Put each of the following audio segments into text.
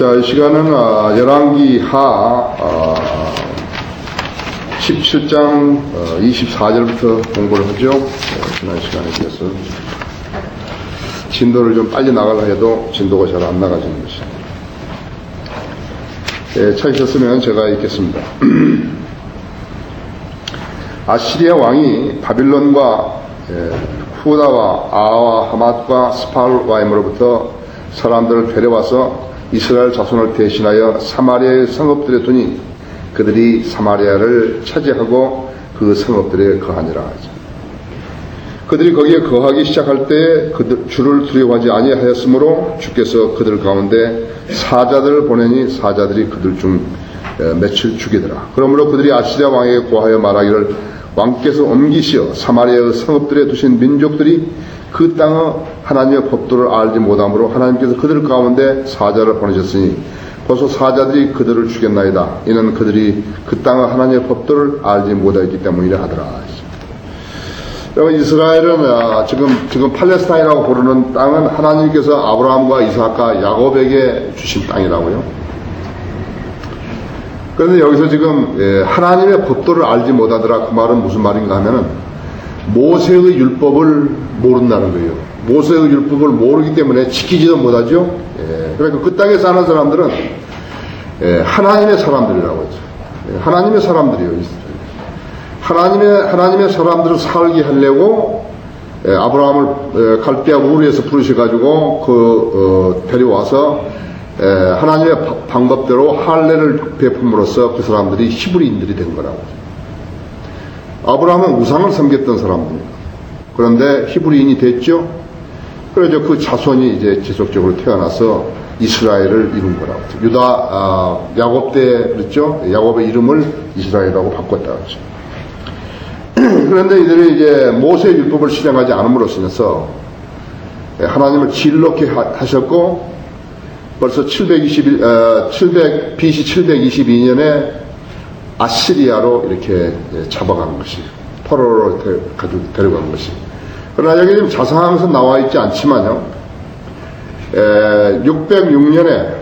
자, 이 시간은 열왕기하 17장 24절부터 공부를 하죠. 지난 시간에 비해서 진도를 좀 빨리 나가려 해도 진도가 잘 안 나가지는 것이. 찾으셨으면 제가 읽겠습니다. 아시리아 왕이 바빌론과 후다와 아와 하맛과 스팔와임으로부터 사람들을 데려와서 이스라엘 자손을 대신하여 사마리아의 성읍들에 두니 그들이 사마리아를 차지하고 그 성읍들에 거하니라 하죠. 그들이 거기에 거하기 시작할 때에 주를 두려워하지 아니하였으므로 주께서 그들 가운데 사자들을 보내니 사자들이 그들 중 며칠 죽이더라. 그러므로 그들이 아시리아 왕에게 고하여 말하기를 왕께서 옮기시어 사마리아의 성읍들에 두신 민족들이 그 땅의 하나님의 법도를 알지 못함으로 하나님께서 그들 가운데 사자를 보내셨으니 벌써 사자들이 그들을 죽였나이다. 이는 그들이 그 땅의 하나님의 법도를 알지 못하였기 때문이라 하더라. 여러분, 이스라엘은 지금 팔레스타인이라고 부르는 땅은 하나님께서 아브라함과 이삭과 야곱에게 주신 땅이라고요. 그런데 여기서 지금 하나님의 법도를 알지 못하더라. 그 말은 무슨 말인가 하면은 모세의 율법을 모른다는 거예요. 모세의 율법을 모르기 때문에 지키지도 못하죠. 그러니까 그 땅에 사는 사람들은 하나님의 사람들이라고 하죠. 하나님의 사람들이요. 하나님의 사람들을 살게 하려고 아브라함을 갈대아 우르에서 부르셔가지고 데려와서 하나님의 방법대로 할례를 베품으로써 그 사람들이 히브리인들이 된 거라고. 아브라함은 우상을 섬겼던 사람입니다. 그런데 히브리인이 됐죠. 그래서 그 자손이 이제 지속적으로 태어나서 이스라엘을 이룬 거라고. 야곱 때 그랬죠. 야곱의 이름을 이스라엘이라고 바꿨다 그랬죠. 그런데 이들이 이제 모세의 율법을 실행하지 않음으로써 인해서 하나님을 진노케 하셨고 벌써 BC 722년에 아시리아로 이렇게 잡아간 것이, 포로로 데려간 것이. 그러나 여기 지금 자세하면서 나와 있지 않지만요, 606년에,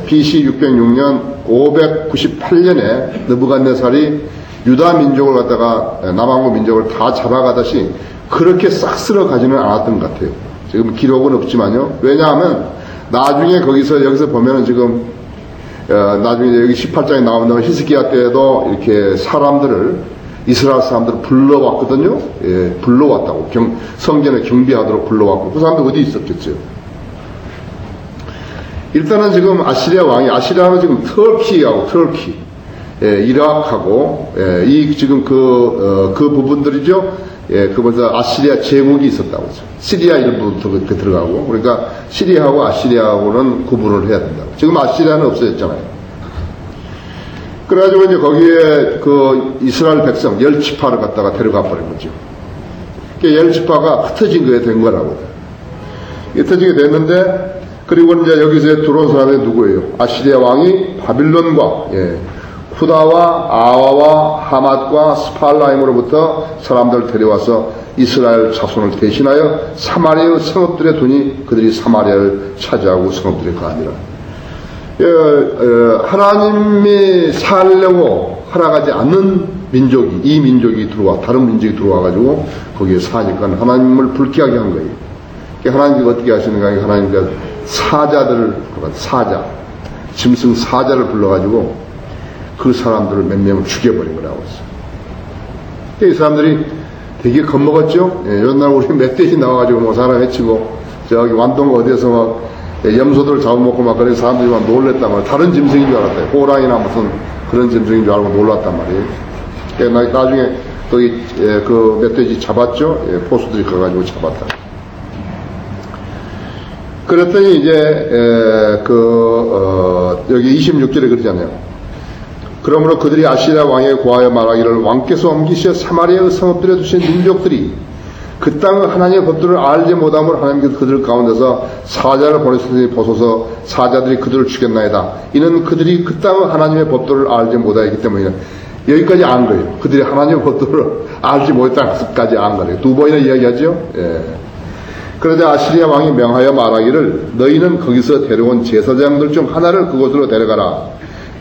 BC 606년 598년에 느부갓네살이 유다 민족을 갖다가, 남왕국 민족을 다 잡아가듯이 그렇게 싹 쓸어 가지는 않았던 것 같아요. 지금 기록은 없지만요. 왜냐하면 나중에 여기서 보면은 지금 나중에 여기 18장에 나오는 히스기야 때에도 이렇게 이스라엘 사람들을 불러왔거든요. 불러왔다고. 성전에 경비하도록 불러왔고. 그 사람들 어디 있었겠죠? 일단은 지금 아시리아는 지금 터키, 이라크하고, 지금 그 부분들이죠. 그보다 아시리아 제국이 있었다고 하죠. 시리아 일부도 그렇게 들어가고, 그러니까 시리아하고 아시리아하고는 구분을 해야 된다고. 지금 아시리아는 없어졌잖아요. 그래가지고 이제 거기에 그 이스라엘 백성, 10지파를 갖다가 데려가 버린 거죠. 그 10지파가 흩어진 거에 된 거라고. 흩어지게 됐는데, 그리고 이제 여기서 들어온 사람이 누구예요? 아시리아 왕이 바빌론과, 후다와 아와와 하맛과 스팔라임으로부터 사람들을 데려와서 이스라엘 자손을 대신하여 사마리아의 성읍들에 두니 그들이 사마리아를 차지하고 성읍들에 거하니라. 하나님이 살려고 허락하지 않는 민족이, 이 민족이 다른 민족이 들어와가지고 거기에 사니까 하나님을 불쾌하게 한 거예요. 하나님께서 어떻게 하시는가? 하나님께서 짐승 사자를 불러가지고 그 사람들을 몇 명을 죽여버린 거라고 했어요. 이 사람들이 되게 겁먹었죠? 옛날 우리 멧돼지 나와가지고 뭐 사람 해치고, 저기 완동 어디에서 막 염소들 잡아먹고 막 그래서 사람들이 막 놀랬단 말이에요. 다른 짐승인 줄 알았대요. 호랑이나 무슨 그런 짐승인 줄 알고 놀랐단 말이에요. 나중에 거기 그 멧돼지 잡았죠? 포수들이 가가지고 잡았다. 그랬더니 이제 여기 26절에 그러잖아요. 그러므로 그들이 아시리아 왕에게 고하여 말하기를 왕께서 옮기시어 사마리아의 성읍들에 두신 민족들이 그 땅의 하나님의 법도를 알지 못함으로 하나님께서 그들 가운데서 사자를 보내셨으니 보소서 사자들이 그들을 죽였나이다. 이는 그들이 그 땅의 하나님의 법도를 알지 못하였기 때문이다. 여기까지 안 거예요. 그들이 하나님의 법도를 알지 못했다는 것까지 안 거예요. 두 번이나 이야기하죠. 그러자 아시리아 왕이 명하여 말하기를 너희는 거기서 데려온 제사장들 중 하나를 그곳으로 데려가라.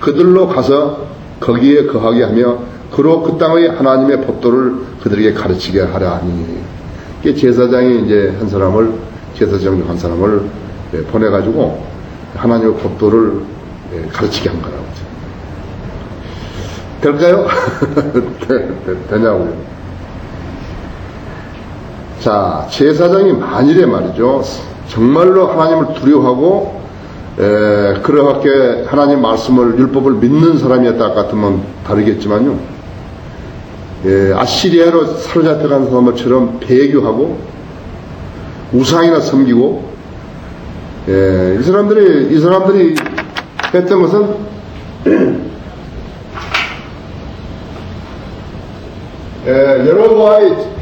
그들로 가서 거기에 거하게 하며 그로 그 땅의 하나님의 법도를 그들에게 가르치게 하라 하니. 제사장이 이제 한 사람을, 제사장 중 한 사람을 보내가지고 하나님의 법도를 가르치게 한 거라고. 될까요? 되냐고요. 자, 제사장이 만일에 말이죠, 정말로 하나님을 두려워하고 그렇게 하나님 말씀을, 율법을 믿는 사람이었다 같으면 다르겠지만요, 아시리아로 사로잡혀간 사람들처럼 배교하고 우상이나 섬기고, 이 사람들이 했던 것은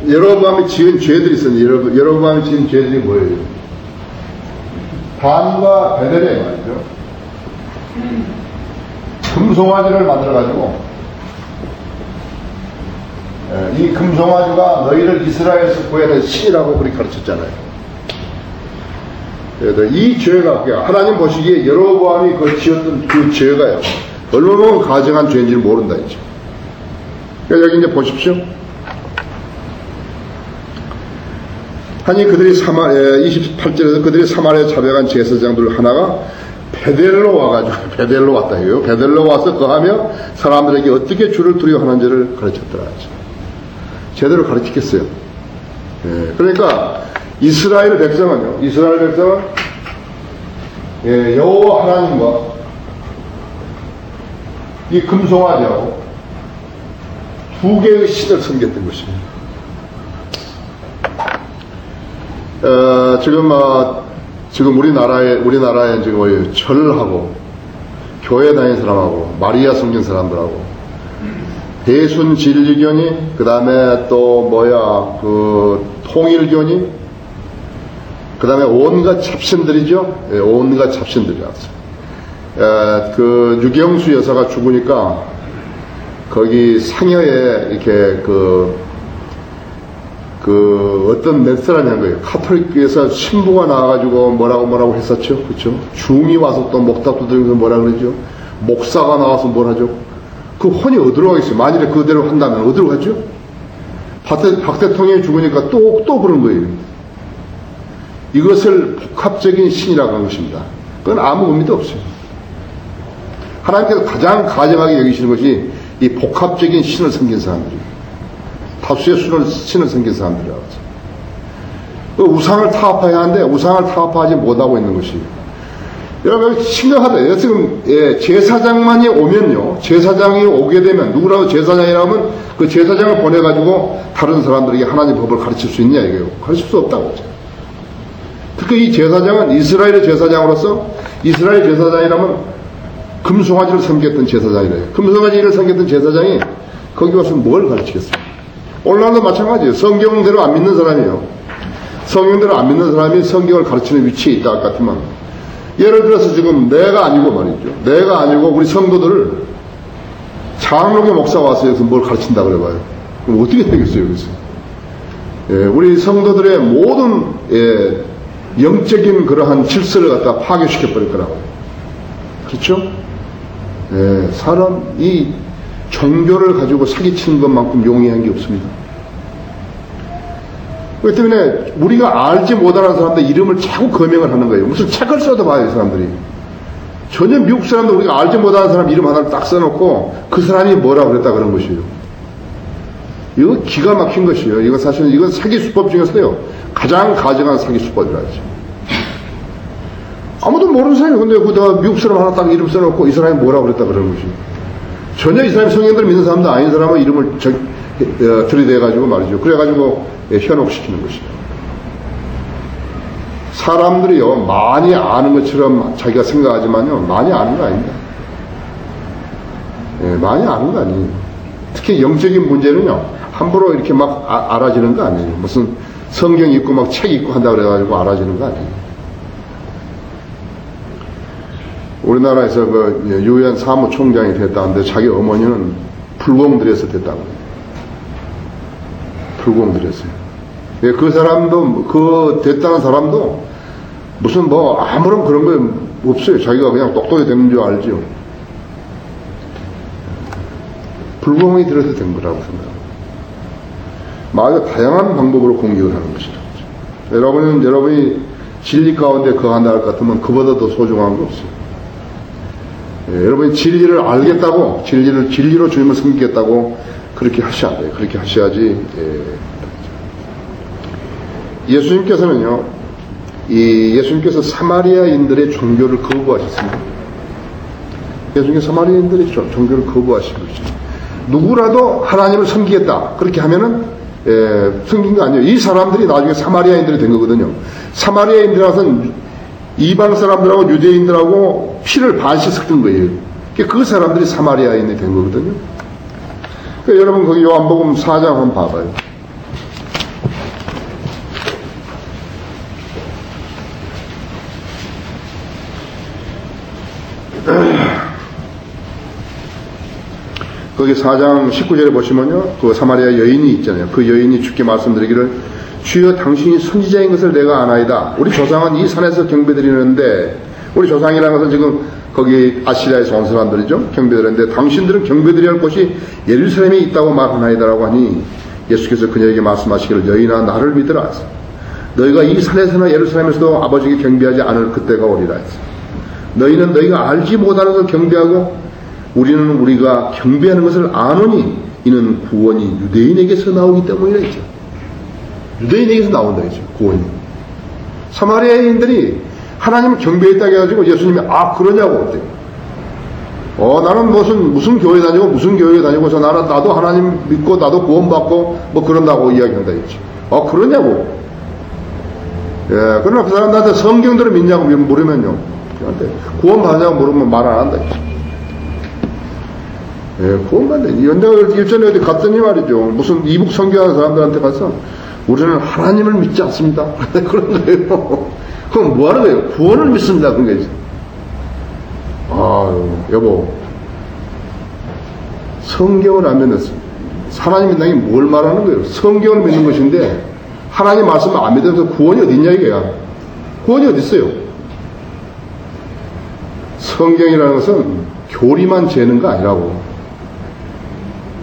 여로보암이 지은 죄들이 있었는데, 여로보암이 지은 죄들이 뭐예요? 단과 베델에 말이죠, 금송아지를 만들어가지고, 이 금송아지가 너희를 이스라엘에서 구해낸 신이라고 그렇게 가르쳤잖아요. 이 죄가, 하나님 보시기에 여로보암이 그 지었던 그 죄가요, 얼마나 가증한 죄인지를 모른다, 이제. 여기 이제 보십시오. 하니 그들이 28절에서 그들이 사마리아 자백한 제사장들 하나가 베델로 와가지고, 베델로 왔다 해요. 베델로 와서 거하며 사람들에게 어떻게 주를 두려워하는지를 가르쳤더라. 제대로 가르치겠어요. 그러니까 이스라엘 백성은 여호와 하나님과 이 금송아지하고 두 개의 신을 섬겼던 것입니다. 지금 우리나라에 지금 절하고 교회 다니는 사람하고 마리아 섬긴 사람들하고 대순 진리교니, 그 다음에 또 통일교니, 그 다음에 온갖 잡신들이죠. 온갖 잡신들이라고. 유경수 여사가 죽으니까 거기 상여에 이렇게 어떤 몇 사람이 한 거예요. 카톨릭교에서 신부가 나와가지고 뭐라고 했었죠. 그쵸? 중이 와서 또 목탁 두드리면서 뭐라 그러죠? 목사가 나와서 뭘 하죠? 그 혼이 어디로 가겠어요? 만일에 그대로 한다면 어디로 가죠? 박 대통령이 죽으니까 또 그런 거예요. 이것을 복합적인 신이라고 하는 것입니다. 그건 아무 의미도 없어요. 하나님께서 가장 가정하게 여기시는 것이 이 복합적인 신을 섬긴 사람들이에요. 다수의 신을 섬긴 사람들이라고 하죠. 우상을 타협해야 하는데 우상을 타협하지 못하고 있는 것이에요. 여러분, 심각하다. 지금, 제사장만이 오면요, 제사장이 오게 되면, 누구라도 제사장이라면 그 제사장을 보내가지고 다른 사람들에게 하나님 법을 가르칠 수 있냐, 이게요. 가르칠 수 없다고 하죠. 특히 이 제사장은 이스라엘의 제사장으로서, 이스라엘 제사장이라면 금송아지를 섬겼던 제사장이래요. 금송아지를 섬겼던 제사장이 거기 와서 뭘 가르치겠어요? 오늘날도 마찬가지예요. 성경대로 안 믿는 사람이에요. 성경대로 안 믿는 사람이 성경을 가르치는 위치에 있다 같으면, 예를 들어서 지금 내가 아니고 우리 성도들을 장로교 목사가 와서 여기서 뭘 가르친다 그래봐요. 그럼 어떻게 되겠어요, 여기서? 우리 성도들의 모든, 영적인 그러한 질서를 갖다 파괴시켜버릴 거라고. 그렇죠? 사람이 종교를 가지고 사기치는 것만큼 용이한 게 없습니다. 그렇기 때문에 우리가 알지 못하는 사람들 이름을 자꾸 거명을 하는 거예요. 무슨 책을 써도 봐요, 이 사람들이. 전혀 미국 사람들 우리가 알지 못하는 사람 이름 하나를 딱 써놓고 그 사람이 뭐라고 그랬다 그런 것이에요. 이거 기가 막힌 것이에요. 이거 사실은 이건 사기 수법 중에서요, 가장 가증한 사기 수법이라죠. 아무도 모르는 사람이, 근데 그 미국 사람 하나 딱 이름 써놓고 이 사람이 뭐라고 그랬다 그런 것이에요. 전혀 이 사람이 성경들 믿는 사람도 아닌 사람은 이름을 들이대가지고 말이죠. 그래가지고 현혹시키는 것이에요. 사람들이요, 많이 아는 것처럼 자기가 생각하지만요, 많이 아는 거 아닙니다. 많이 아는 거 아니에요. 특히 영적인 문제는요, 함부로 이렇게 막 알아지는 거 아니에요. 무슨 성경 읽고 막 책 읽고 한다고 그래가지고 알아지는 거 아니에요. 우리나라에서 유엔 사무총장이 됐다는데 자기 어머니는 불공들여서 됐다고 해요. 불공들였어요. 예, 그 사람도, 됐다는 사람도 무슨 아무런 그런 거 없어요. 자기가 그냥 똑똑히 되는 줄 알죠. 불공이 들어서 된 거라고 생각합니다. 마귀가 다양한 방법으로 공격을 하는 것이죠. 여러분이 진리 가운데 거한다 할 것 같으면 그보다 더 소중한 거 없어요. 예, 여러분이 진리를 알겠다고, 진리로 주님을 섬기겠다고 그렇게 하셔야 돼요. 그렇게 하셔야지. 예수님께서는요, 예수님께서 사마리아인들의 종교를 거부하셨습니다. 예수님께서 사마리아인들의 종교를 거부하신 것이죠. 누구라도 하나님을 섬기겠다. 그렇게 하면은, 섬긴 거 아니에요. 이 사람들이 나중에 사마리아인들이 된 거거든요. 사마리아인들하고는 이방 사람들하고 유대인들하고 피를 반씩 섞은 거예요. 그 사람들이 사마리아인이 된 거거든요. 그러니까 여러분 거기 요한복음 4장 한번 봐봐요. 거기 4장 19절에 보시면요, 그 사마리아 여인이 있잖아요. 그 여인이 주께 말씀드리기를, 주여 당신이 선지자인 것을 내가 아나이다. 우리 조상은 이 산에서 경배드리는데, 우리 조상이라는 것은 지금 거기 아시리아에서 온 사람들이죠. 경배드리는데 당신들은 경배드려야 할 곳이 예루살렘에 있다고 말하나이다라고 하니, 예수께서 그녀에게 말씀하시기를, 여인아 나를 믿으라 하사 너희가 이 산에서나 예루살렘에서도 아버지께 경배하지 않을 그때가 오리라 했어. 너희는 너희가 알지 못하는 것을 경배하고 우리는 우리가 경배하는 것을 아노니 이는 구원이 유대인에게서 나오기 때문이라 했죠. 유대인에게서 나온다 했죠. 구원이. 사마리아인들이 하나님을 경배했다고 해가지고 예수님이 그러냐고 그랬대요. 나는 무슨 교회 다니고 무슨 교회 다니고서 나도 하나님 믿고 나도 구원받고 그런다고 이야기한다 했죠. 그러냐고. 예, 그러나 그 사람들한테 성경들을 믿냐고 물으면요. 구원받냐고 물으면 말 안 한다 했죠. 예, 구원받네. 내가 일전에 어디 갔더니 말이죠. 무슨 이북 선교하는 사람들한테 가서 우리는 하나님을 믿지 않습니다. 그런 거예요. 그럼 뭐 하는 거예요? 구원을 믿습니다. 그런 거지. 여보. 성경을 안 믿는, 하나님 믿는 게 뭘 말하는 거예요? 성경을 믿는 것인데, 하나님 말씀을 안 믿으면서 구원이 어딨냐 이거야. 구원이 어딨어요? 성경이라는 것은 교리만 재는 거 아니라고.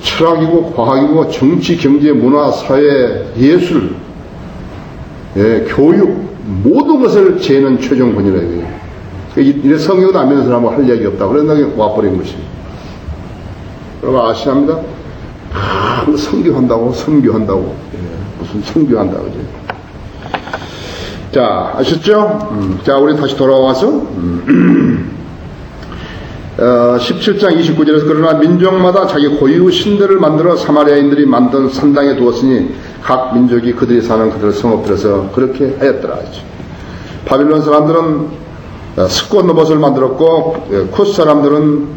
철학이고 과학이고 정치, 경제, 문화, 사회, 예술, 교육 모든 것을 재는 최종본이라 이거예요. 이래 성경도 안 믿는 사람은 할 얘기 없다. 그래서 와버린 것이. 여러분 아시합니다? 선교한다고. 무슨 선교한다 그지? 자, 아셨죠? 자, 우리 다시 돌아와서 17장 29절에서 그러나 민족마다 자기 고유 신들을 만들어 사마리아인들이 만든 산당에 두었으니 각 민족이 그들이 사는 그들 성읍들에서 그렇게 하였더라. 바빌론 사람들은 스꽃 로봇을 만들었고 쿠스 사람들은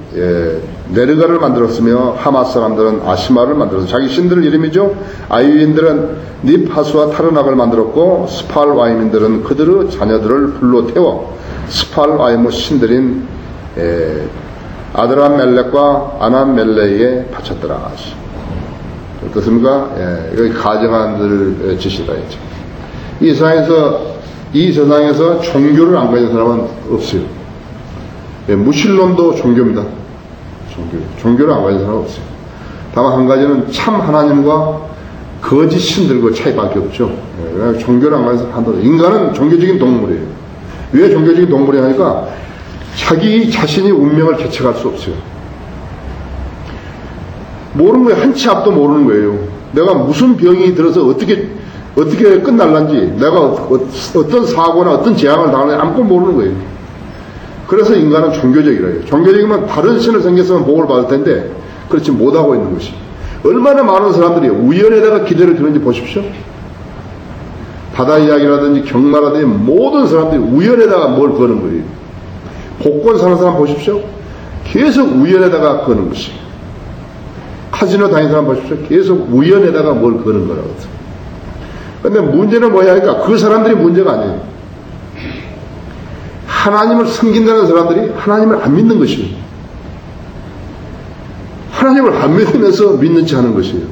네르가를 만들었으며 하마스 사람들은 아시마를 만들어서 자기 신들을 이름이죠. 아유인들은 닙하수와 타르낙을 만들었고 스팔와임인들은 그들의 자녀들을 불로 태워 스팔와임의 신들인 아드람멜렉과 아남멜렉에 바쳤더라. 어떻습니까? 여기 가정한들 짓이다 했죠. 이 세상에서 종교를 안 가진 사람은 없어요. 무신론도 종교입니다. 종교를 안 가진 사람은 없어요. 다만 한 가지는 참 하나님과 거짓 신들과 차이밖에 없죠. 종교를 안 가진 사람 한다. 인간은 종교적인 동물이에요. 왜 종교적인 동물이냐 하니까 자기 자신이 운명을 개척할 수 없어요. 모르는 거예요. 한 치 앞도 모르는 거예요. 내가 무슨 병이 들어서 어떻게 끝날란지, 내가 어떤 사고나 어떤 재앙을 당하는지 아무것도 모르는 거예요. 그래서 인간은 종교적이라 해요. 종교적이면 다른 신을 섬겼으면 복을 받을 텐데 그렇지 못하고 있는 것이. 얼마나 많은 사람들이 우연에다가 기대를 드는지 보십시오. 바다 이야기라든지 경마라든지 모든 사람들이 우연에다가 뭘 거는 거예요. 복권 사는 사람 보십시오. 계속 우연에다가 거는 것이. 카지노 다니는 사람 보십시오. 계속 우연에다가 뭘 거는 거라고. 근데 문제는 뭐냐 하니까 그 사람들이 문제가 아니에요. 하나님을 섬긴다는 사람들이 하나님을 안 믿는 것이에요. 하나님을 안 믿으면서 믿는 체 하는 것이에요.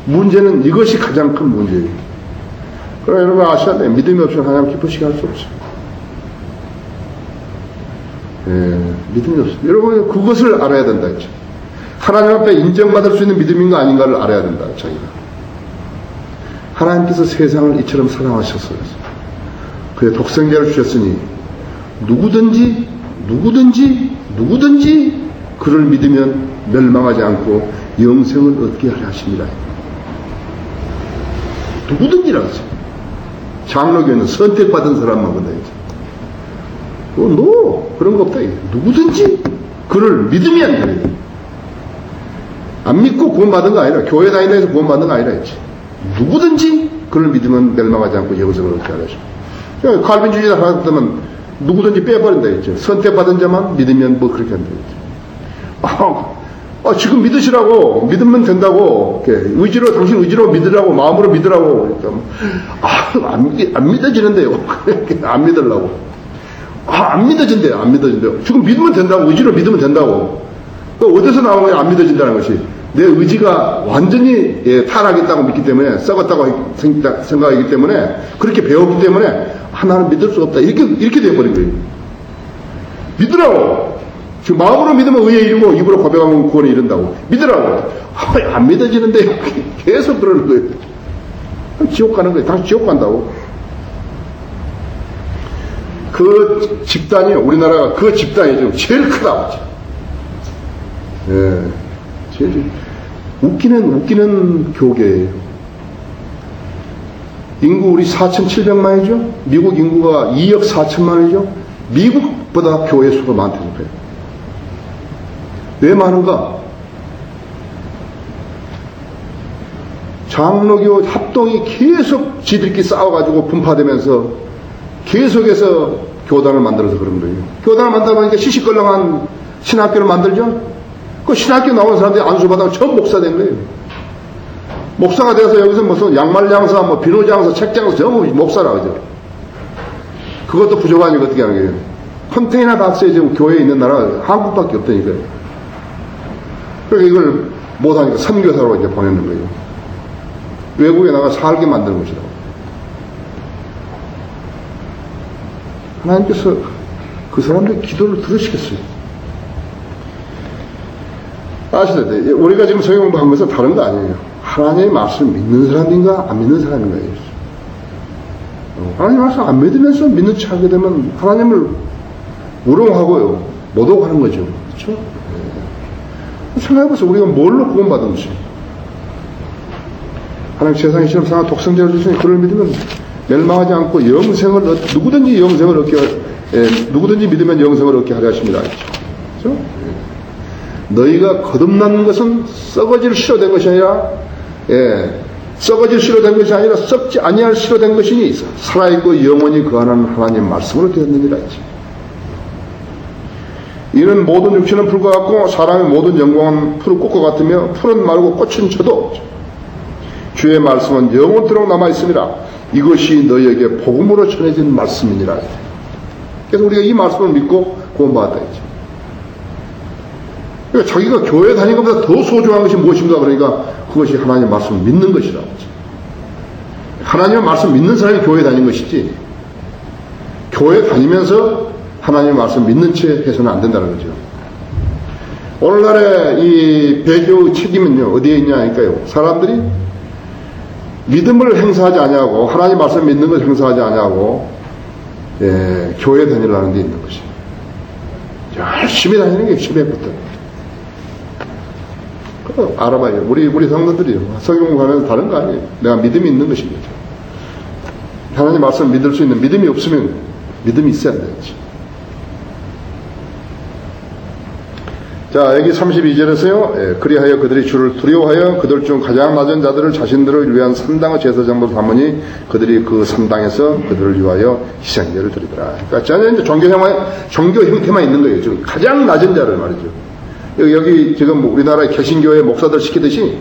문제는 이것이 가장 큰 문제예요. 그러나 여러분 아셔야 돼요. 믿음이 없으면 하나님 기쁘시게 할 수 없어요. 믿음이 없어요. 여러분 그것을 알아야 된다 했죠. 하나님 앞에 인정받을 수 있는 믿음인가 아닌가를 알아야 된다. 자기가. 하나님께서 세상을 이처럼 사랑하셨어요. 그의 독생자를 주셨으니 누구든지 그를 믿으면 멸망하지 않고 영생을 얻게 하려 하십니다. 누구든지라고 했어요. 장로교는 선택받은 사람만 본다 했죠. 그런 거 없다. 누구든지 그를 믿으면 안 믿고 구원받은 거 아니라 교회 다닌다 해서 구원받는 거 아니라 했지. 누구든지 그를 믿으면 멸망하지 않고 영생을 얻게 하려 하십니다. 칼빈주의자 하나 때면 누구든지 빼버린다 했죠. 선택받은 자만 믿으면 뭐 그렇게 한다 했죠. 지금 믿으시라고, 믿으면 된다고, 이렇게 당신 의지로 믿으라고, 마음으로 믿으라고. 그러니까, 안 믿어지는데요. 안 믿으려고. 안 믿어진대요. 지금 믿으면 된다고, 의지로 믿으면 된다고. 어디서 나온 거야, 안 믿어진다는 것이. 내 의지가 완전히 타락했다고 믿기 때문에, 썩었다고 생각하기 때문에, 그렇게 배웠기 때문에, 나는 믿을 수가 없다. 이렇게 돼버린 거예요. 믿으라고. 지금 마음으로 믿으면 의에 이르고 입으로 고백하면 구원에 이른다고. 믿으라고. 안 믿어지는데 계속 그러는 거예요. 지옥 가는 거예요. 다시 지옥 간다고. 그 집단이, 우리나라가 그 집단이 지금 제일 크다. 제일 웃기는 교계예요. 인구 우리 4,700만이죠. 미국 인구가 2억 4천만이죠. 미국보다 교회 수가 많다고 해요. 왜 많은가? 장로교 합동이 계속 지들끼리 싸워가지고 분파되면서 계속해서 교단을 만들어서 그런 거예요. 교단을 만들다 보니까 시시껄렁한 신학교를 만들죠? 그 신학교 나오는 사람들이 안수받아서 전부 목사 된 거예요. 목사가 돼서 여기서 무슨 양말 장사, 비누 장사, 책 장사 전부 목사라고 하죠. 그것도 부족하니까 어떻게 하는 거예요? 컨테이너 박스에 지금 교회에 있는 나라가 한국밖에 없다니까요. 그러니까 이걸 못하니까 선교사로 이제 보내는 거예요. 외국에 나가 살게 만드는 것이라고. 하나님께서 그 사람들의 기도를 들으시겠어요? 아시죠? 우리가 지금 성경공부한 것은 다른 거 아니에요. 하나님의 말씀을 믿는 사람인가 안 믿는 사람인가요? 하나님의 말씀 안 믿으면서 믿는 척 하게 되면 하나님을 우롱하고요. 못 오고 하는 거죠. 그렇죠? 생각해보세요. 우리가 뭘로 구원받은 것이? 하나님 세상에 시험 상한 독생자를 주시니 그를 믿으면 멸망하지 않고 누구든지 영생을 얻게, 누구든지 믿으면 영생을 얻게 하려 하십니다. 그렇죠? 너희가 거듭난 것은 썩어질 씨로 된 것이 아니라, 썩어질 씨로 된 것이 아니라 썩지 아니할 씨로 된 것이니 살아있고 영원히 거하는 하나님 말씀으로 되었느니라 했지. 이는 모든 육체는 풀과 같고 사람의 모든 영광은 풀의 꽃과 같으며 풀은 마르고 꽃은 져도 주의 말씀은 영원토록 남아있습니다. 이것이 너희에게 복음으로 전해진 말씀이니라. 그래서 우리가 이 말씀을 믿고 구원받았다 했죠. 그러니까 자기가 교회 다니는 것보다 더 소중한 것이 무엇인가 그러니까 그것이 하나님의 말씀을 믿는 것이라고 했죠. 하나님의 말씀 믿는 사람이 교회 다니는 것이지 교회 다니면서 하나님의 말씀 믿는 채 해서는 안 된다는 거죠. 오늘날의 이 배교의 책임은요, 어디에 있냐니까요. 사람들이 믿음을 행사하지 아니하고, 하나님 말씀 믿는 걸 행사하지 아니하고, 교회 다니려는 데 있는 것이. 열심히 다니는 게 심해부터. 그거 알아봐요. 우리 성도들이요. 성경 가면서 다른 거 아니에요. 내가 믿음이 있는 것인 거죠. 하나님 말씀 믿을 수 있는 믿음이 없으면 믿음이 있어야 되지. 자, 여기 32절에서요, 그리하여 그들이 주를 두려워하여 그들 중 가장 낮은 자들을 자신들을 위한 산당의 제사장으로 삼으니 그들이 그 산당에서 그들을 위하여 희생제를 드리더라. 그러니까 전혀 이제 종교 형태만 있는 거예요. 지금 가장 낮은 자를 말이죠. 여기 지금 우리나라의 개신교회 목사들 시키듯이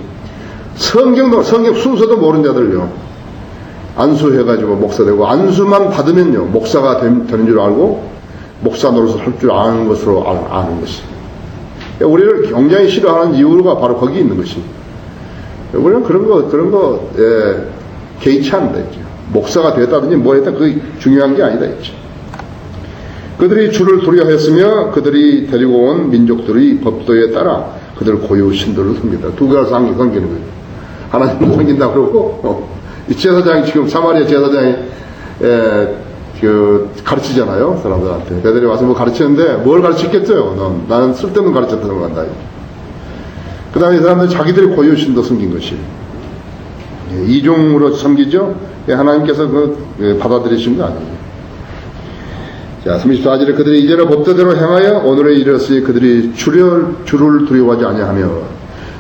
성경 순서도 모르는 자들요. 안수해가지고 목사 되고 안수만 받으면요, 목사가 되는 줄 알고 목사 노릇을 할 줄 아는 것으로 아는 것이. 우리를 굉장히 싫어하는 이유가 바로 거기 있는 것이. 우리는 그런 거, 개의치 않는다, 했죠. 목사가 됐다든지 뭐 했다 그게 중요한 게 아니다 했죠. 그들이 주를 두려워했으며 그들이 데리고 온 민족들의 법도에 따라 그들 고유 신들을 섬긴다. 두 가지 섬기는 거예요. 하나님을 섬긴다 그러고 이 제사장이 지금 사마리아 제사장이 가르치잖아요. 사람들한테. 배들이 와서 뭐 가르치는데 뭘 가르치겠어요? 나는 쓸데없는 가르쳤다는 거 간다. 그 다음에 이 사람들은 자기들의 고유 신도 섬긴 것이 이종으로 섬기죠. 하나님께서 받아들이신 거 아니에요. 자, 34절에 그들이 이제는 법도대로 행하여 오늘에 이르렀으니 그들이 주를 두려워하지 아니하며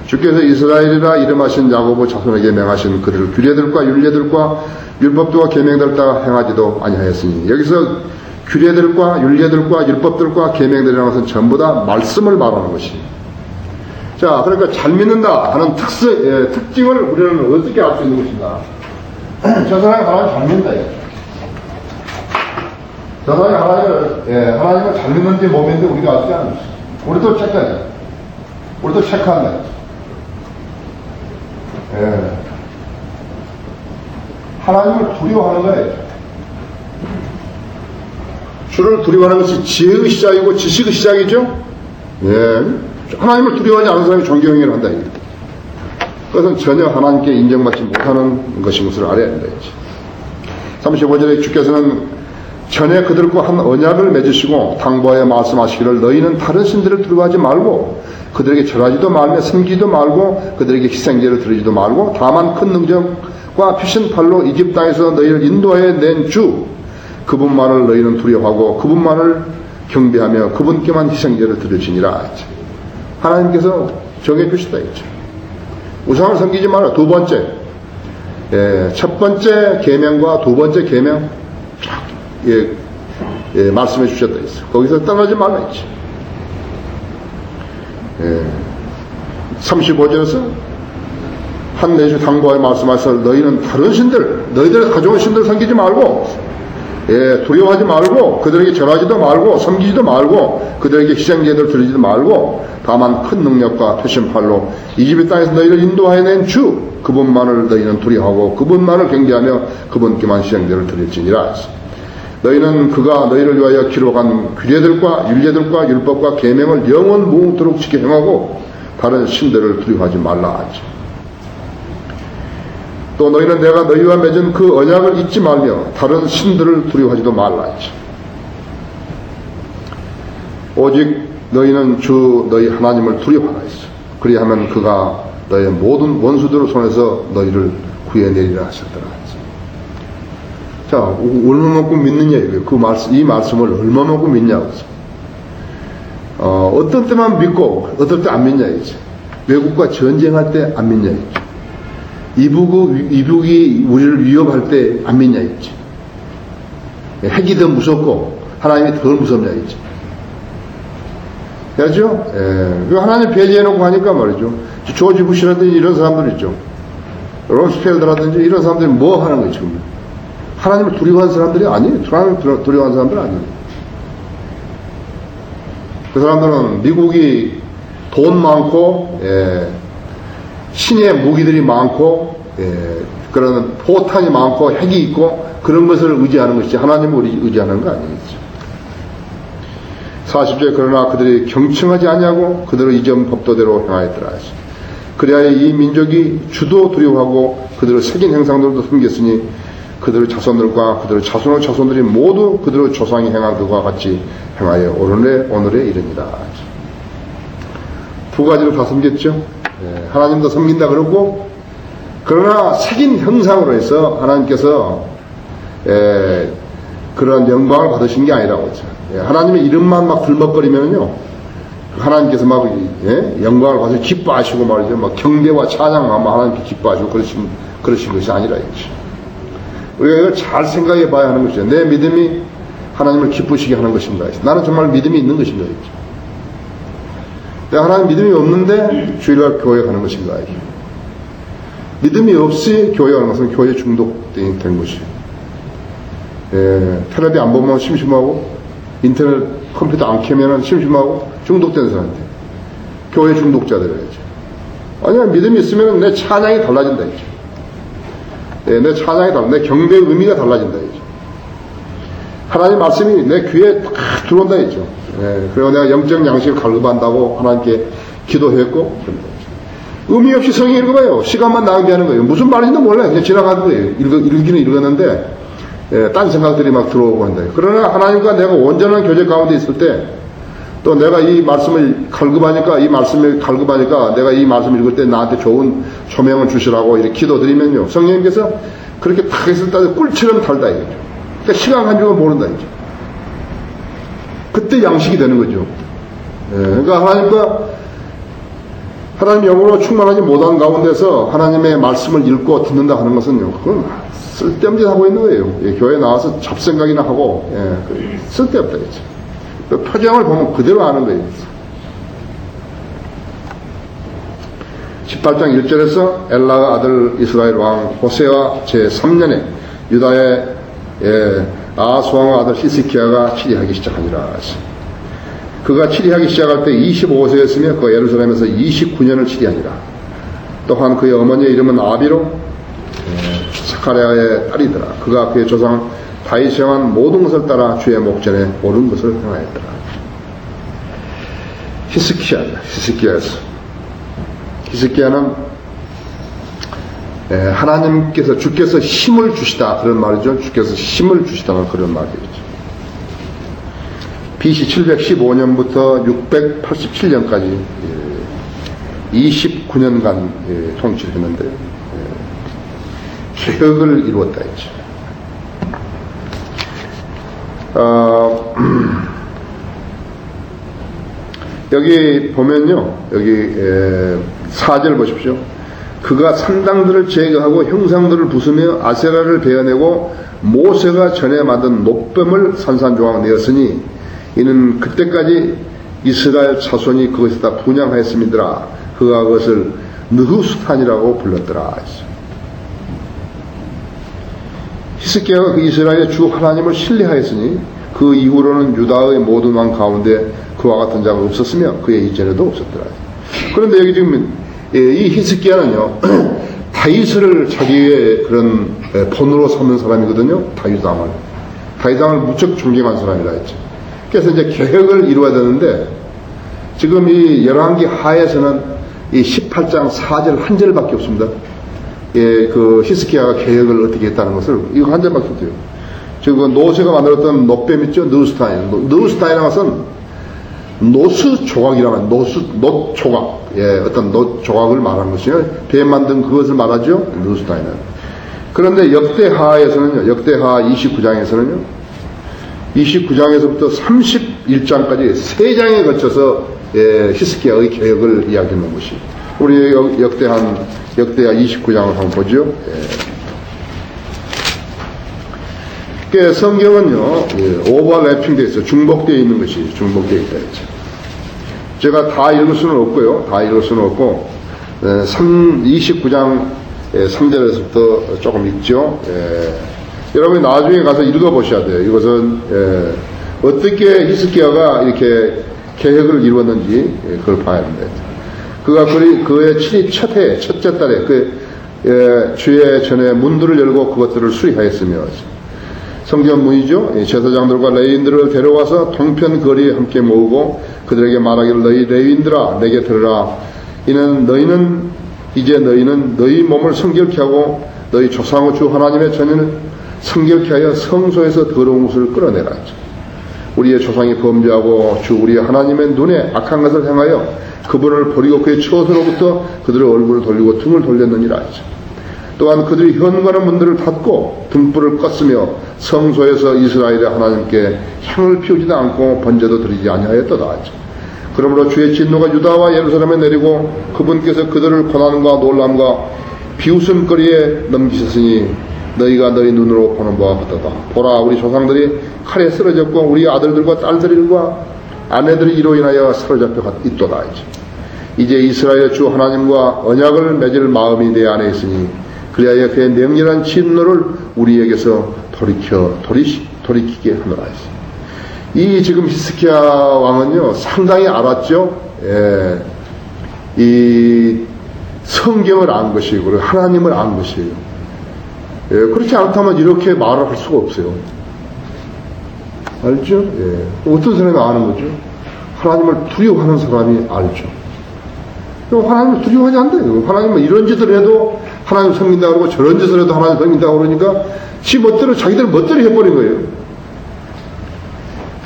주께서 이스라엘이라 이름하신 야고보 자손에게 명하신 그들 규례들과 율례들과 율법들과 계명들을 따라 행하지도 아니하였으니 여기서 규례들과 율례들과 율법들과 계명들이라는 것은 전부 다 말씀을 말하는 것이. 자, 그러니까 잘 믿는다 하는 특징을 우리는 어떻게 알 수 있는 것인가? 저 사람이 하나님 잘 믿는다. 저 사람이 하나님을 잘 믿는지 못 믿는지 우리가 알 수 있는 것이. 우리도 체크하자. 우리도 체크한다. 하나님을 두려워하는 거예요. 주를 두려워하는 것이 지혜의 시작이고 지식의 시작이죠. 하나님을 두려워하지 않는 사람이 존경을 한다. 그것은 전혀 하나님께 인정받지 못하는 것인 것을 알아야 된다. 35절에 주께서는 전에 그들과 한 언약을 맺으시고 당부하여 말씀하시기를 너희는 다른 신들을 두려워하지 말고 그들에게 절하지도 말며 섬기지도 말고 그들에게 희생제를 드리지도 말고 다만 큰 능력과 피신 팔로 이집 땅에서 너희를 인도하여 낸 주 그분만을 너희는 두려워하고 그분만을 경배하며 그분께만 희생제를 드리시니라. 하나님께서 정해주시다 했죠. 우상을 섬기지 마라. 두 번째, 첫 번째 계명과 두 번째 계명 말씀해 주셨다 했어. 거기서 떠나지 말라 했지. 35절에서 한 내주 당부하여 말씀하셔서 너희는 다른 신들, 너희들 가져온 신들 섬기지 말고 두려워하지 말고 그들에게 절하지도 말고 섬기지도 말고 그들에게 희생제를 드리지도 말고 다만 큰 능력과 표심팔로 이집트 땅에서 너희를 인도하여 낸 주 그분만을 너희는 두려워하고 그분만을 경배하며 그분께만 희생제를 드릴지니라. 너희는 그가 너희를 위하여 기록한 규례들과 율례들과 율법과 계명을 영원 무궁토록 지켜 행하고 다른 신들을 두려워하지 말라 하지. 또 너희는 내가 너희와 맺은 그 언약을 잊지 말며 다른 신들을 두려워하지도 말라 하지. 오직 너희는 주 너희 하나님을 두려워하라 했어. 그리하면 그가 너희 모든 원수들의 손에서 너희를 구해내리라 하셨더라. 자, 얼마만큼 믿느냐 이거예요. 이 말씀을 얼마만큼 믿냐고. 어떤 때만 믿고 어떨 때 안 믿냐 이거지. 외국과 전쟁할 때 안 믿냐 이거지. 이북이 우리를 위협할 때 안 믿냐 이거지. 핵이 더 무섭고 하나님이 더 무섭냐 이거지. 그렇죠? 하나님 배제해놓고 하니까 말이죠. 조지 부시라든지 이런 사람들 있죠. 롬스펠드라든지 이런 사람들이 뭐 하는 거예요 지금. 하나님을 두려워하는 사람들이 아니에요. 하나님을 두려워하는 사람들은 아니에요. 그 사람들은 미국이 돈 많고 신의 무기들이 많고 그런 포탄이 많고 핵이 있고 그런 것을 의지하는 것이지 하나님을 의지하는 거 아니겠죠. 40절 그러나 그들이 경청하지 아니하고 그들의 이전 법도대로 행하였더라. 그리하여 이 민족이 주도 두려워하고 그들의 색인 행상들도 숨겼으니 그들의 자손들과 그들의 자손의 자손들이 모두 그들의 조상이 행한 그와 같이 행하여 오늘에 이르니라. 두 가지를 다 섬겼죠. 하나님도 섬긴다 그러고 그러나 색인 형상으로 해서 하나님께서 그런 영광을 받으신 게 아니라고 했죠. 하나님의 이름만 막 들먹거리면요 하나님께서 막 영광을 받으시고 기뻐하시고 말이죠. 막 경배와 찬양하면 하나님께 기뻐하시고 그러신 것이 아니라 했죠. 우리가 이걸 잘 생각해 봐야 하는 것이죠. 내 믿음이 하나님을 기쁘시게 하는 것인가? 나는 정말 믿음이 있는 것인가? 내가 하나님 믿음이 없는데 주일날 교회 가는 것인가? 믿음이 없이 교회 가는 것은 교회 중독된 것이에요. 텔레비 안 보면 심심하고 인터넷 컴퓨터 안 켜면 심심하고 중독된 사람들. 교회 중독자들이죠. 아니야 믿음이 있으면 내 찬양이 달라진다. 내 찬양이 달라. 내 경배의 의미가 달라진다. 이죠. 하나님 말씀이 내 귀에 딱 들어온다. 이죠. 그리고 내가 영적 양식을 갈급한다고 하나님께 기도했고, 의미 없이 성경 읽어봐요. 시간만 낭비하는 거예요. 무슨 말인지도 몰라요. 그냥 지나가는 거예요. 읽기는 읽었는데, 딴 생각들이 막 들어오고 한다. 그러나 하나님과 내가 온전한 교제 가운데 있을 때, 또 내가 이 말씀을 갈급하니까 내가 이 말씀을 읽을 때 나한테 좋은 조명을 주시라고 이렇게 기도드리면요. 성령님께서 그렇게 탁 했을 때 꿀처럼 달다 이거죠. 그러니까 시간 간 줄은 모른다 이거죠. 그때 양식이 되는 거죠. 그러니까 하나님 영으로 충만하지 못한 가운데서 하나님의 말씀을 읽고 듣는다 하는 것은요. 그건 쓸데없는 짓 하고 있는 거예요. 교회 나와서 잡생각이나 하고 쓸데없다 이거죠. 표정을 보면 그대로 아는 거예요. 18장 1절에서 엘라가 아들 이스라엘 왕 호세와 제3년에 유다의 아하스왕의 아들 히스기야가 치리하기 시작하니라. 그가 치리하기 시작할 때 25세였으며 그 예루살렘에서 29년을 치리하니라. 또한 그의 어머니의 이름은 아비로 스가랴의 딸이더라. 그가 그의 조상 다윗이 행한 모든 것을 따라 주의 목전에 옳은 것을 행하였더라. 히스기야는 하나님께서 주께서 힘을 주시다 그런 말이죠. 주께서 힘을 주시다는 그런 말이죠. BC 715년부터 687년까지 29년간 통치를 했는데 개혁을 이루었다 했죠. 여기 보면요, 여기 4절 보십시오. 그가 산당들을 제거하고 형상들을 부수며 아세라를 베어내고 모세가 전에 만든 노뱀을 산산조각 내었으니 이는 그때까지 이스라엘 자손이 그것에다 분향하였음이더라. 그가 그것을 느후스탄이라고 불렀더라. 히스기야가 그 이스라엘의 주 하나님을 신뢰하였으니 그 이후로는 유다의 모든 왕 가운데 그와 같은 자가 없었으며 그의 이전에도 없었더라. 그런데 여기 지금 이 히스기야는요 다윗을 자기의 그런 본으로 삼는 사람이거든요. 다윗왕을 무척 존경한 사람이라 했죠. 그래서 이제 개혁을 이루어야 되는데 지금 이 열왕기 하에서는 이 18장 4절 한 절밖에 없습니다. 그 히스기야가 개혁을 어떻게 했다는 것을 이거 한 절밖에 없어요. 지금 그 노세가 만들었던 노뱀 있죠. 느우스타인이라는 것은 노스 조각이라면 노 조각, 어떤 노 조각을 말하는 것이요. 뱀 만든 그것을 말하죠. 느우스타인은. 그런데 역대하에서는요. 역대하 29장에서는요. 29장에서부터 31장까지 3장에 걸쳐서 히스기야의 개혁을 이야기하는 것이. 우리 역대하 29장을 한번 보죠. 성경은요, 오버래핑되어 있어요. 중복되어 있는 것이 중복되어 있다 했죠. 제가 다 읽을 수는 없고요. 29장 3절에서부터 조금 읽죠. 여러분이 나중에 가서 읽어보셔야 돼요. 이것은 어떻게 히스기야가 이렇게 개혁을 이루었는지 그걸 봐야 됩니다. 그가 그의 친히 첫째 달에 주의 전에 문들을 열고 그것들을 수리하였으며 성전문이죠. 제사장들과 레위인들을 데려와서 동편 거리에 함께 모으고 그들에게 말하기를 너희 레위인들아 내게 들으라. 이는 너희는 너희 몸을 성결케 하고 너희 조상의 주 하나님의 전을 성결케 하여 성소에서 더러운 것을 끌어내라. 우리의 조상이 범죄하고 주 우리 하나님의 눈에 악한 것을 행하여 그분을 버리고 그의 처소로부터 그들의 얼굴을 돌리고 등을 돌렸느니라. 또한 그들이 현관의 문들을 닫고 등불을 껐으며 성소에서 이스라엘의 하나님께 향을 피우지도 않고 번제도 드리지 아니하였도다. 그러므로 주의 진노가 유다와 예루살렘에 내리고 그분께서 그들을 고난과 놀람과 비웃음거리에 넘기셨으니 너희가 너희 눈으로 보는 바와 같도다. 보라 우리 조상들이 칼에 쓰러졌고 우리 아들들과 딸들과 아내들이 이로 인하여 사로잡혀 있도다. 이제 이스라엘의 주 하나님과 언약을 맺을 마음이 내 안에 있으니 그리하여 그의 명렬한 진노를 우리에게서 돌이키게 하노라. 이 지금 히스기야 왕은요 상당히 알았죠. 이 성경을 안 것이고 하나님을 안 것이에요. 그렇지 않다면 이렇게 말을 할 수가 없어요. 알죠? 어떤 사람이 아는 거죠? 하나님을 두려워하는 사람이 알죠. 하나님을 두려워하지 않대요. 하나님은 이런 짓을 해도 하나님 섬긴다고 그러고 저런 짓을 해도 하나님 섬긴다고 그러니까 지 멋대로 자기들 멋대로 해버린 거예요.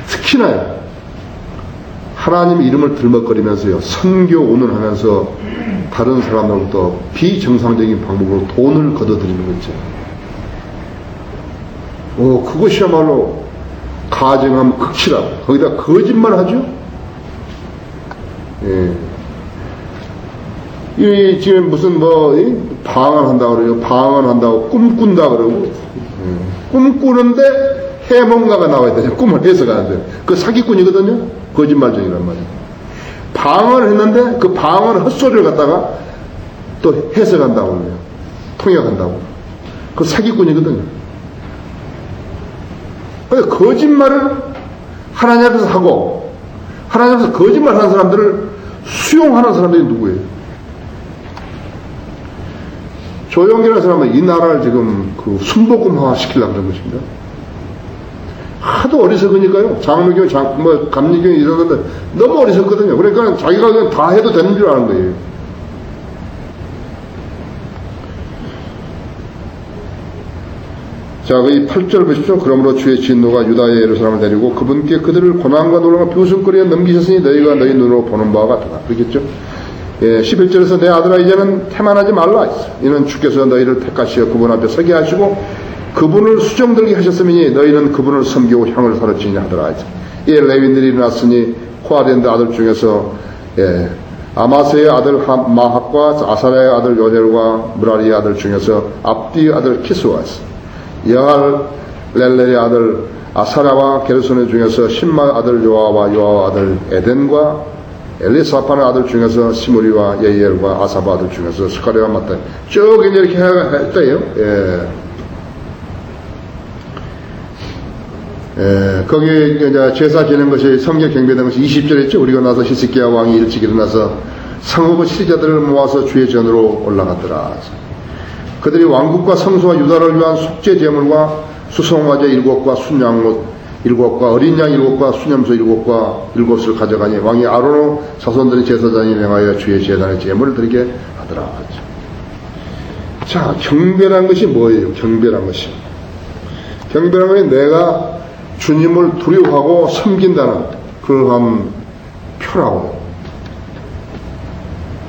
특히나 하나님 이름을 들먹거리면서요, 선교 운운하면서 다른 사람들로부터 비정상적인 방법으로 돈을 걷어들이는 거 있죠. 그것이야말로 가증함 극치라. 거기다 거짓말 하죠? 지금 무슨 방언한다고 그래요. 방언한다고 꿈꾼다 그러고. 꿈꾸는데 해몽가가 나와야 되죠. 꿈을 해석하는데. 그 사기꾼이거든요? 거짓말쟁이란 말이에요. 방언을 했는데 그 방언 헛소리를 갖다가 또 해석한다고 그래요. 통역한다고. 그 사기꾼이거든요. 그러니까 거짓말을 하나님 앞에서 하고 하나님 앞에서 거짓말 하는 사람들을 수용하는 사람들이 누구예요? 조영기라는 사람은 이 나라를 지금 순복음화 시키려고 그런 것입니다. 하도 어리석으니까요. 장로교, 감리교 이러는데 너무 어리석거든요. 그러니까 자기가 그냥 다 해도 되는 줄 아는 거예요. 자, 이 8절 보십시오. 그러므로 주의 진노가 유다의 예루살렘을 데리고 그분께 그들을 고난과 노름과 비웃음거리에 넘기셨으니 너희가 너희 눈으로 보는 바와 같다. 그렇겠죠? 11절에서 내 아들아 이제는 태만하지 말라. 이는 주께서 너희를 택하시어 그분 앞에 서게 하시고 그분을 수정들게 하셨으니 너희는 그분을 섬기고 향을 사르치니 하더라. 이 레위인들이 일어났으니 코아렌드 아들 중에서 아마세의 아들 마학과 아사라의 아들 요델과 무라리의 아들 중에서 압디의 아들 키스와 여할 렐렐의 아들 아사라와 게르손의 중에서 신마 아들 요아와 요아 아들 에덴과 엘리사판의 아들 중에서 시므리와 예이엘과 아사바 아들 중에서 스가랴와 마따 쭉 이렇게 했대요. 거기 이제 제사 지낸 것이 성전 경배된 것이 20절 했죠. 우리가 나서 히스기야 왕이 일찍 일어나서 성읍의 시리자들을 모아서 주의 전으로 올라갔더라. 그들이 왕국과 성소와 유다를 위한 속죄 제물과 수송화제 7곳과 순양옷 7곳과 어린 양 7곳과 수념소 7곳과 7곳을 가져가니 왕이 아론의 자손들의 제사장이 명하여 주의 제단에 제물을 드리게 하더라. 자, 경배란 것이 뭐예요? 경배란 것이 내가 주님을 두려워하고 섬긴다는 그러한 표라고.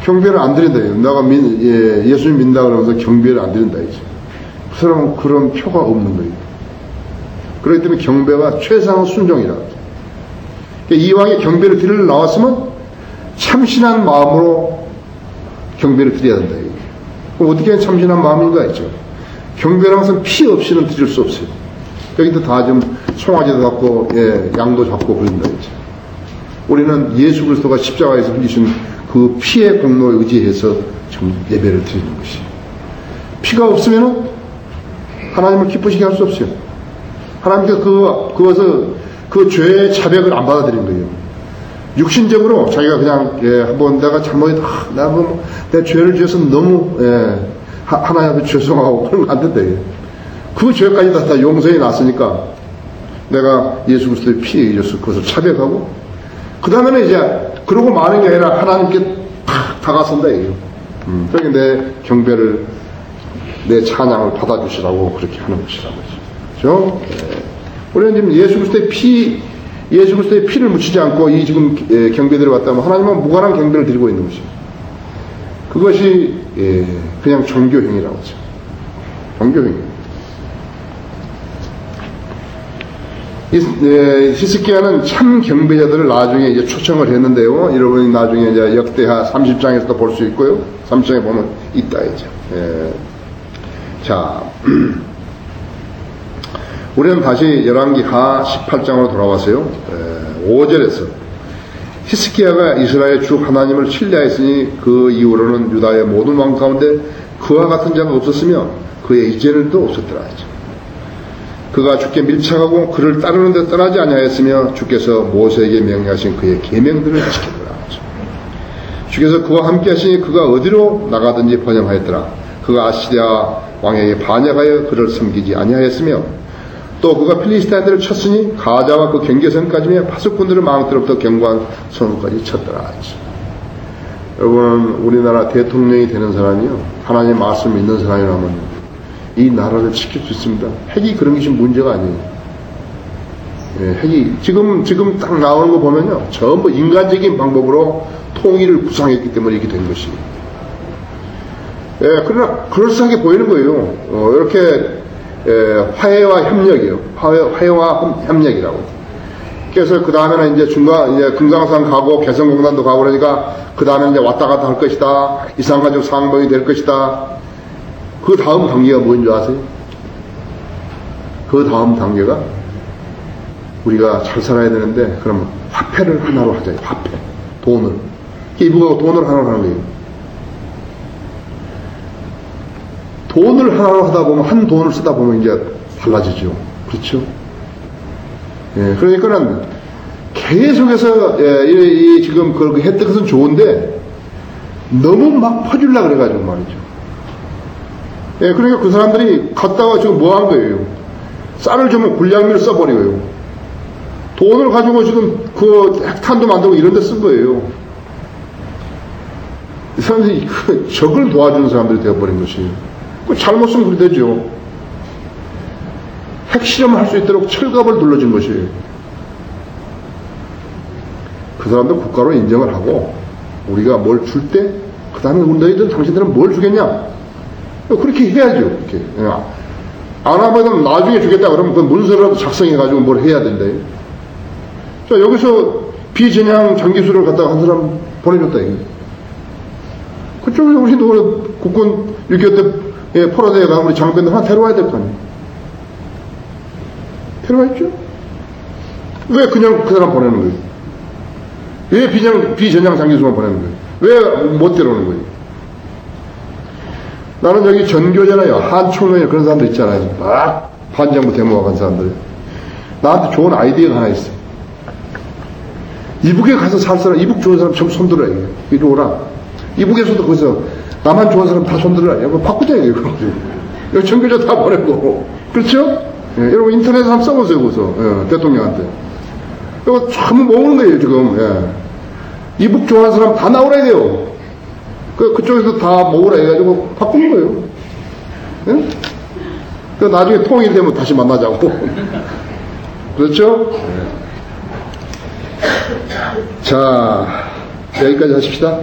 경배를 안 드린다. 내가 예수님 믿는다 그러면서 경배를 안 드린다. 그 사람은 그런 표가 없는 거예요. 그렇기 때문에 경배가 최상의 순종이라. 이왕에 경배를 드리러 나왔으면 참신한 마음으로 경배를 드려야 된다. 그럼 어떻게 참신한 마음인가 했죠. 경배라는 것은 피 없이는 드릴 수 없어요. 여기도 다 지금 송아지도 잡고 양도 잡고 그런다 했죠. 우리는 예수 그리스도가 십자가에서 흘리신 그 피의 공로에 의지해서 지금 예배를 드리는 것이에요. 피가 없으면 하나님을 기쁘시게 할 수 없어요. 하나님께서 그것을 그 죄의 자백을 안 받아들인 거예요. 육신적으로 자기가 그냥 한번 내가 내 죄를 지어서 너무 하나님 앞에 죄송하고 그런 거 안 된대요. 그 죄까지 다 용서해 놨으니까 내가 예수 그리스도의 피에 의해서 그것을 차별하고 그 다음에는 이제 그러고 마는 게 아니라 하나님께 탁 다가선다 이거예요. 그러니까 내 경배를 내 찬양을 받아주시라고 그렇게 하는 것이라고 그렇죠? 우리는 지금 예수 그리스도의 피를 묻히지 않고 이 지금 경배들을 왔다면 하나님은 무관한 경배를 드리고 있는 것이에요. 그것이 그냥 종교행위라고 하죠. 종교행위. 히스기야는 참 경배자들을 나중에 이제 초청을 했는데요. 여러분이 나중에 이제 역대하 30장에서도 볼 수 있고요. 30장에 보면 있다 이제. 자, 우리는 다시 열왕기하 18장으로 돌아와서요. 5절에서 히스기야가 이스라엘 주 하나님을 신뢰하였으니 그 이후로는 유다의 모든 왕 가운데 그와 같은 자가 없었으며 그의 이전에도 없었더라. 그가 주께 밀착하고 그를 따르는 데 떠나지 아니하였으며 주께서 모세에게 명령하신 그의 계명들을 지키더라. 주께서 그와 함께 하시니 그가 어디로 나가든지 번영하였더라. 그가 아시리아 왕에게 반역하여 그를 섬기지 아니하였으며 또 그가 필리스타인들을 쳤으니 가자와 그 경계선까지며 파수꾼들을 마음대로부터 경관 선까지 쳤더라. 여러분, 우리나라 대통령이 되는 사람이요, 하나님 말씀 믿는 사람이라면 이 나라를 지킬 수 있습니다. 핵이 그런 것이 문제가 아니에요. 예, 핵이 지금 딱 나오는 거 보면요, 전부 인간적인 방법으로 통일을 구상했기 때문에 이렇게 된 것이에요. 예, 그러나 그럴싸하게 보이는 거예요. 이렇게 화해와 협력이요. 화해와 협력이라고. 그래서 그 다음에는 이제 이제 금강산 가고 개성공단도 가고 그러니까 그 다음에 이제 왔다 갔다 할 것이다. 이산가족 상봉이 될 것이다. 그 다음 단계가 뭔지 아세요? 그 다음 단계가 우리가 잘 살아야 되는데 그러면 화폐를 하나로 하자. 화폐. 돈을. 이북하고 돈을 하나로 하는 거예요. 돈을 하나로 하다 보면, 한 돈을 쓰다 보면 이제 달라지죠. 그렇죠? 예, 그러니까는 계속해서, 지금 그 했던 것은 좋은데, 너무 막 퍼주려고 그래가지고 말이죠. 예, 그러니까 그 사람들이 갔다가 지금 뭐 한 거예요? 쌀을 주면 불량미를 써버리고요. 돈을 가지고 지금 그 핵탄도 만들고 이런 데 쓴 거예요. 이 사람들이 적을 도와주는 사람들이 되어버린 것이에요. 그 잘못은 그리 되죠. 핵실험을 할 수 있도록 철갑을 둘러준 것이에요. 그 사람들 국가로 인정을 하고 우리가 뭘 줄 때 그 다음에 너희들 당신들은 뭘 주겠냐? 그렇게 해야죠. 그렇게. 안 하면 나중에 주겠다 그러면 그 문서라도 작성해가지고 뭘 해야 된대. 자, 여기서 비전향 장기수를 갖다가 한 사람 보내줬다 이게. 그쪽에서 우리도 국군 6.25 때 포로대에 가면 우리 장병들 하나 데려와야 될 거 아니에요. 데려와야죠. 왜 그냥 그 사람 보내는 거예요? 왜 비전향 장기수만 보내는 거예요? 왜 못 데려오는 거예요? 나는 여기 전교잖아요. 한총련이 그런 사람들 있잖아요. 막 반정부 데모가 간 사람들. 나한테 좋은 아이디어가 하나 있어. 이북에 가서 살 사람, 이북 좋은 사람 전부 손들어야 해요. 이리 오라. 이북에서도 거기서 나만 좋은 사람 다 손들어야 해요. 바꾸자 이거예요. 여기 전교자 다 보내고. 그렇죠? 예, 여러분 인터넷에 한번 써보세요. 거기서. 예, 대통령한테. 이거 참 모으는 거예요 지금. 예. 이북 좋아하는 사람 다 나오라 돼요. 그쪽에서 다 모으라 해가지고 바꾸는 거예요. 예? 그 나중에 통일되면 다시 만나자고. 그렇죠? 자, 여기까지 하십시다.